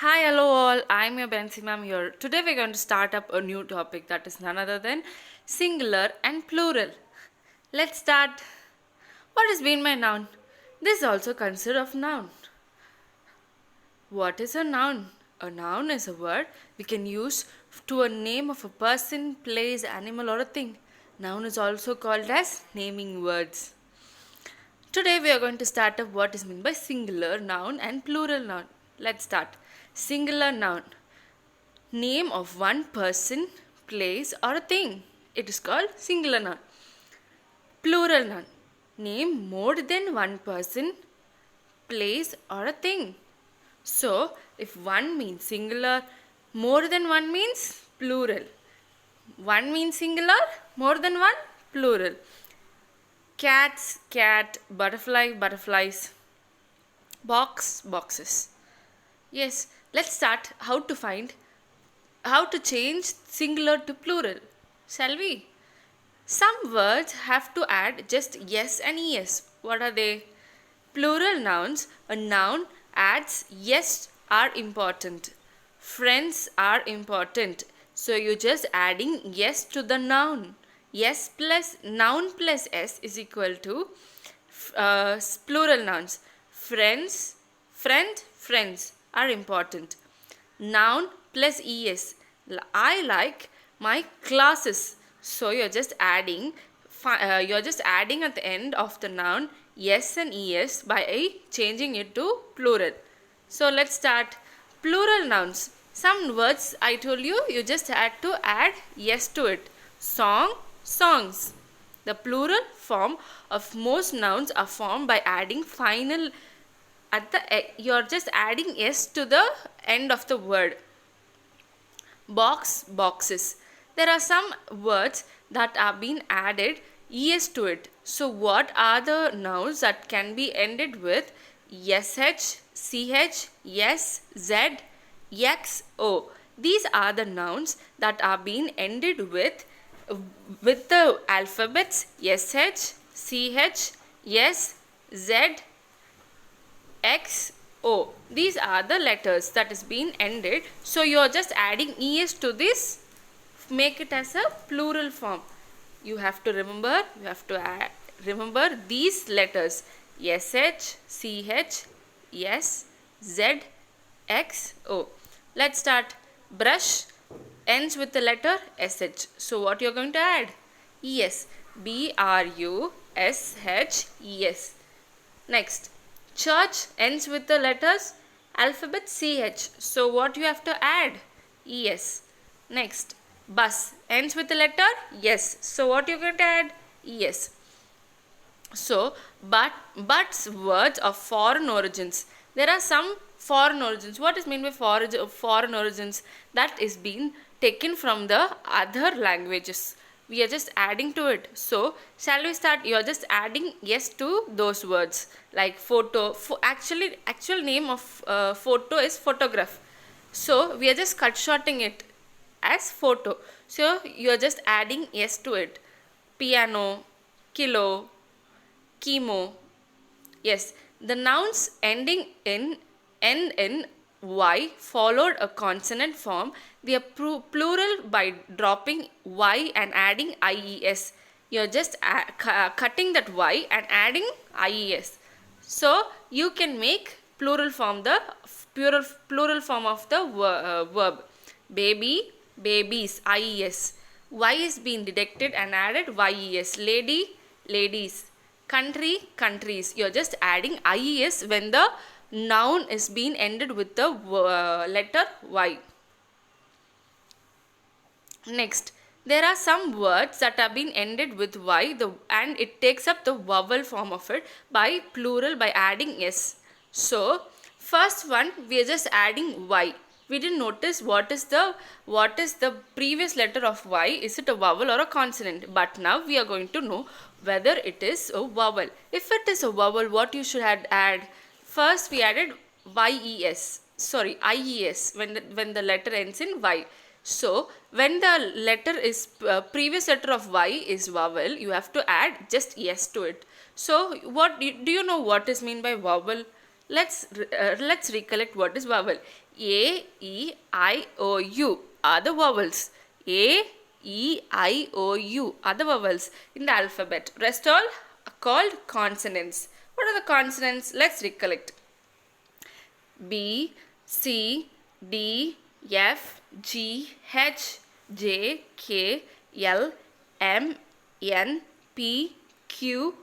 Hi, hello all. I'm your Bensi ma'am here. Today we're going to start up a new topic that is none other than singular and plural. Let's start. What has been my noun? This is also considered of noun. What is a noun? A noun is a word we can use to a name of a person, place, animal, or a thing. Noun is also called as naming words. Today we are going to start up what is meant by singular noun and plural noun. Let's start. Singular noun. Name of one person, place, or a thing. It is called singular noun. Plural noun. Name more than one person, place, or a thing. So, if one means singular, more than one means plural. One means singular, more than one, plural. Cats, cat, butterfly, butterflies. Box, boxes. Yes, let's start how to change singular to plural. Shall we? Some words have to add just yes and es. What are they? Plural nouns, a noun adds yes are important. Friends are important. So you're just adding yes to the noun. Yes plus noun plus s is equal to plural nouns. Friends are important. Noun plus es. I like my classes. So you're just adding at the end of the noun yes and es by changing it to plural. So let's start. Plural nouns. Some words I told you, you just had to add yes to it. Song, songs. The plural form of most nouns are formed by adding final you're just adding s to the end of the word. Box, boxes. There are some words that are being added es to it. So what are the nouns that can be ended with sh, ch, yes, z, x, o? These are the nouns that are being ended with the alphabets sh, ch, yes, z, x, o. These are the letters that is being ended. So you are just adding es to this, make it as a plural form. You have to remember these letters sh, ch, s, z, x, o. Let's start. Brush ends with the letter sh. So what you are going to add? Es. brush, es. Next. Church ends with the letters alphabet ch. So what you have to add? Es. Next. Bus ends with the letter yes. So what you going to add? Es. So but's words of foreign origins. There are some foreign origins. What is meant by foreign origins? That is being taken from the other languages. We are just adding to it. So shall we start? You are just adding yes to those words like photo. Actual name of photo is photograph. So we are just cut shorting it as photo. So you are just adding yes to it. Piano, kilo, chemo. Yes, the nouns ending in end in y followed a consonant form. We are plural by dropping y and adding ies. You're just cutting that y and adding ies. So you can make plural form plural form of the verb. Baby, babies, ies. Y is being detected and added yes. Lady, ladies. Country, countries. You're just adding ies when the noun is being ended with the letter y. Next, there are some words that have been ended with y and it takes up the vowel form of it by plural by adding s. So, first one we are just adding y. We didn't notice what is the previous letter of y. Is it a vowel or a consonant? But now we are going to know whether it is a vowel. If it is a vowel, what you should add? First we added ies when the letter ends in y. So when the letter is previous letter of y is vowel, you have to add just yes to it. So do you know what is mean by vowel? let's recollect what is vowel. A, E, I, O, U are the vowels. A, E, I, O, U are the vowels in the alphabet. Rest all are called consonants. What are the consonants? Let's recollect. B, C, D, F, G, H, J, K, L, M, N, P, Q,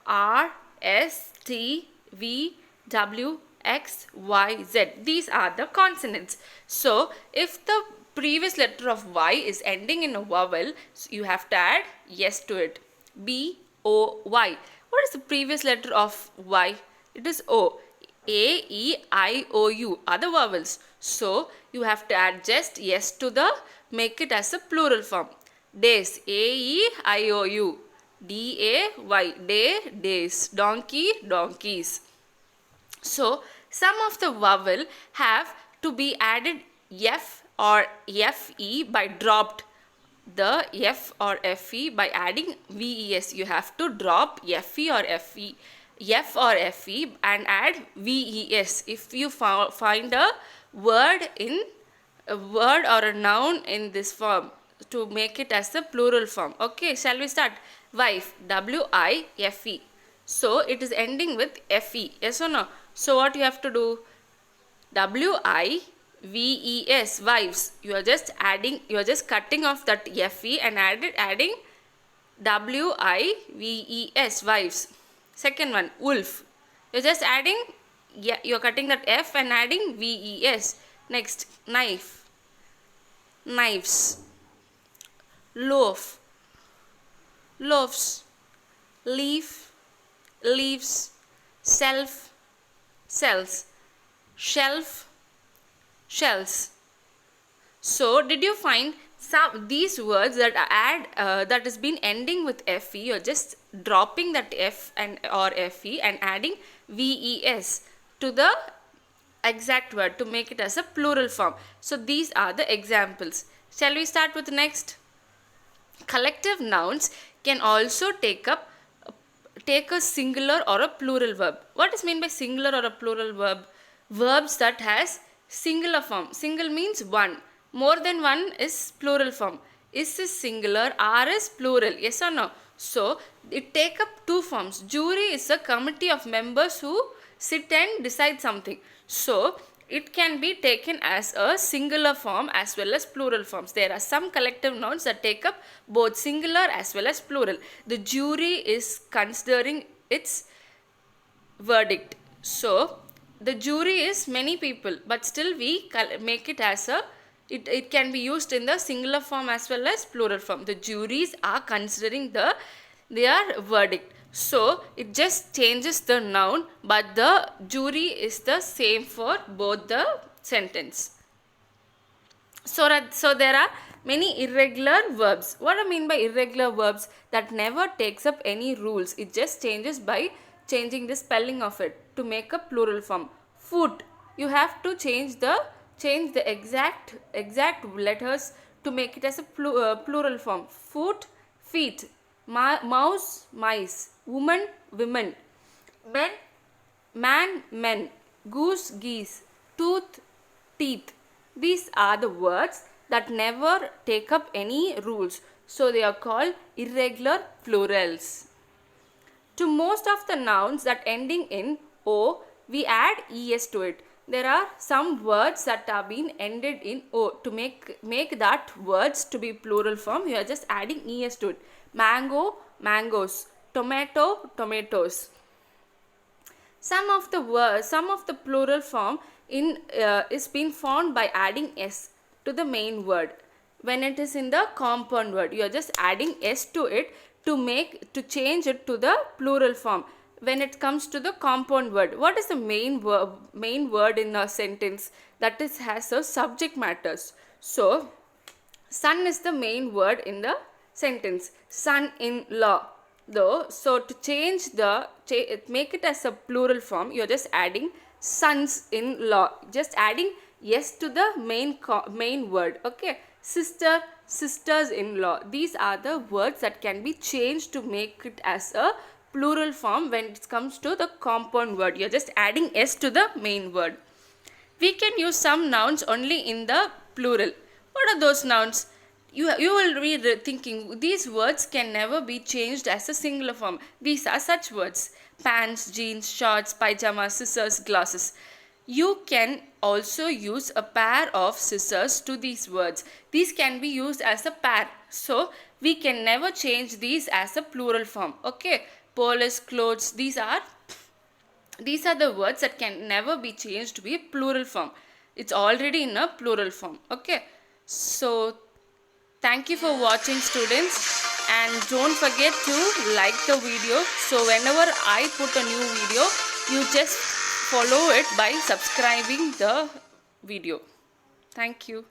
R, S, T, V, W, X, Y, Z. These are the consonants. So, if the previous letter of Y is ending in a vowel, so you have to add yes to it. B, O, Y. What is the previous letter of Y? It is O. A, E, I, O, U are the vowels. So, you have to add just yes to the, make it as a plural form. Days, A, E, I, O, U. D, A, Y, day, days. Donkey, donkeys. So, some of the vowel have to be added F or FE by dropped the F or FE by adding VES. You have to drop FE or FE. F or FE and add VES. If you find a word or a noun in this form to make it as a plural form. Okay, shall we start? Wife, W-I-F-E. So it is ending with FE. Yes or no? So what you have to do? W-I-V-E-S, wives. You are just cutting off that FE and adding W-I-V-E-S, wives. Second one, wolf. You're just adding, you're cutting that F and adding V-E-S. Next, knife, knives. Loaf, loaves. Leaf, leaves. Self, cells. Shelf, shells. So, did you find these words that that has been ending with FE? You're just dropping that F and or FE and adding VES to the exact word to make it as a plural form. So, these are the examples. Shall we start with the next? Collective nouns can also take a singular or a plural verb. What is meant by singular or a plural verb? Verbs that has singular form. Single means one. More than one is plural form. Is singular, are is plural. Yes or no? So, it take up two forms. Jury is a committee of members who sit and decide something. So, it can be taken as a singular form as well as plural forms. There are some collective nouns that take up both singular as well as plural. The jury is considering its verdict. So, the jury is many people, but still we make it as a, it can be used in the singular form as well as plural form. The juries are considering their verdict. So, it just changes the noun, but the jury is the same for both the sentence. So there are many irregular verbs. What I mean by irregular verbs? That never takes up any rules. It just changes by changing the spelling of it to make a plural form. Foot. You have to change the exact letters to make it as a plural form. Foot, feet. Mouse, mice. Woman, women. Man, men. Goose, geese. Tooth, teeth. These are the words that never take up any rules. So, they are called irregular plurals. To most of the nouns that ending in O, we add ES to it. There are some words that have been ended in O. To make that words to be plural form, you are just adding ES to it. Mango, mangoes. Tomato, tomatoes. Some of the plural form is being found by adding S to the main word. When it is in the compound word, you are just adding S to it to change it to the plural form. When it comes to the compound word, what is the main word in a sentence? That is has a subject matters. So, son is the main word in the sentence. Son-in-law. So to make it as a plural form, you are just adding sons-in-law. Just adding yes to the main word. Okay. Sister, sisters-in-law. These are the words that can be changed to make it as a plural form when it comes to the compound word. You're just adding s to the main word. We can use some nouns only in the plural. What are those nouns? You will be thinking these words can never be changed as a singular form. These are such words: pants, jeans, shorts, pajamas, scissors, glasses. You can also use a pair of scissors to these words. These can be used as a pair. So we can never change these as a plural form. Okay. Police, clothes, these are the words that can never be changed to be plural form. It's already in a plural form. Okay. So thank you for watching, students, and don't forget to like the video. So whenever I put a new video, you just follow it by subscribing the video. Thank you.